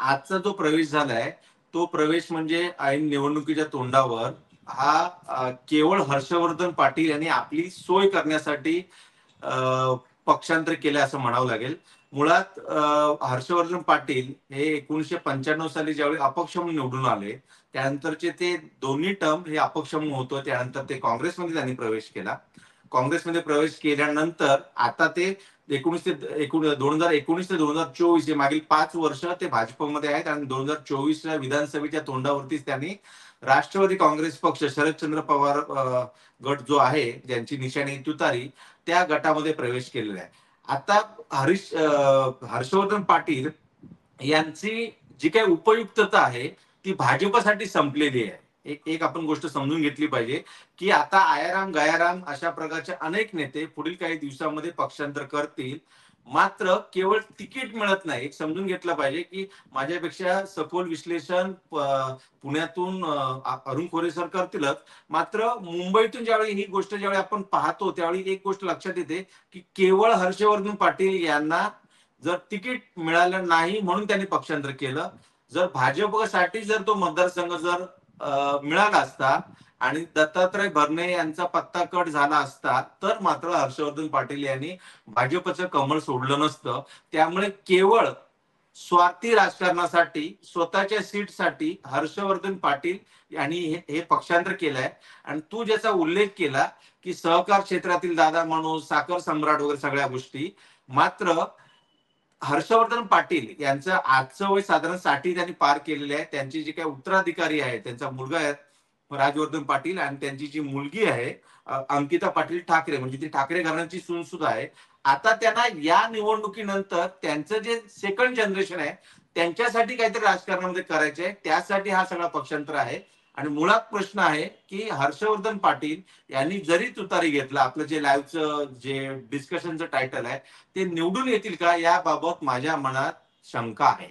आजचा जो प्रवेश झालाय, तो प्रवेश म्हणजे ऐन निवडणुकीच्या तोंडावर हा केवळ हर्षवर्धन पाटील यांनी आपली सोय करण्यासाठी पक्षांतर केलं असं म्हणावं लागेल. मुळात हर्षवर्धन पाटील हे 1995 साली ज्यावेळी अपक्ष म्हणून निवडून आले, त्यानंतरचे ते दोन्ही टर्म हे अपक्ष म्हणून होतं. त्यानंतर ते काँग्रेसमध्ये त्यांनी प्रवेश केला. काँग्रेसमध्ये प्रवेश केल्यानंतर आता ते 2019 ते 2024 हे मागील 5 वर्ष ते भाजपमध्ये आहेत आणि 2024च्या विधानसभेच्या तोंडावरतीच त्यांनी राष्ट्रवादी काँग्रेस पक्ष शरदचंद्र पवार गट जो आहे, ज्यांची निशाणी तुतारी, त्या गटामध्ये प्रवेश केलेला आहे. आता हर्षवर्धन पाटील यांची जी काही उपयुक्तता आहे, ती भाजपसाठी संपलेली आहे. एक एक आपण गोष्ट समजून घेतली पाहिजे, की आता आयाराम गयाराम अशा प्रकारचे अनेक नेते पुढील काही दिवसांमध्ये पक्षांतर करतील. मात्र केवळ तिकीट मिळत नाही. एक समजून घेतलं पाहिजे, की माझ्यापेक्षा सखोल विश्लेषण पुण्यातून अरुण खोरे सर करतीलच. मात्र मुंबईतून ज्यावेळी ही गोष्ट ज्यावेळी आपण पाहतो, त्यावेळी एक गोष्ट लक्षात येते, की केवळ हर्षवर्धन पाटील यांना जर तिकीट मिळालं नाही म्हणून त्यांनी पक्षांतर केलं. जर भाजपसाठी जर तो मतदारसंघ जर मिळाला असता आणि दत्तात्रय भरणे यांचा पत्ता कट झाला असता, तर मात्र हर्षवर्धन पाटील यांनी भाजपचं कमळ सोडलं नसतं. त्यामुळे केवळ स्वार्थी राजकारणासाठी, स्वतःच्या सीटसाठी हर्षवर्धन पाटील यांनी हे पक्षांतर केलंय. आणि तू ज्याचा उल्लेख केला, की सहकार क्षेत्रातील दादा माणूस, साखर सम्राट वगैरे सगळ्या गोष्टी. मात्र हर्षवर्धन पाटील यांचं आजचं वय साधारण 60 त्यांनी पार केलेले आहे. त्यांचे जे काही उत्तराधिकारी आहेत, त्यांचा मुलगा आहे राजवर्धन पाटील आणि त्यांची जी मुलगी आहे अंकिता पाटील ठाकरे, म्हणजे ती ठाकरे घराण्याची सून सुद्धा आहे. आता त्यांना या निवडणुकीनंतर त्यांचं जे सेकंड जनरेशन आहे, त्यांच्यासाठी काहीतरी राजकारणामध्ये करायचं आहे. त्यासाठी हा सगळा पक्षांतर आहे. आणि मुळात प्रश्न आहे, की हर्षवर्धन पाटील यांनी जरी तुतारी घेतला, आपलं जे लाईव्हचं जे डिस्कशनचं टायटल आहे, ते निवडून येतील का याबाबत माझ्या मनात शंका आहे.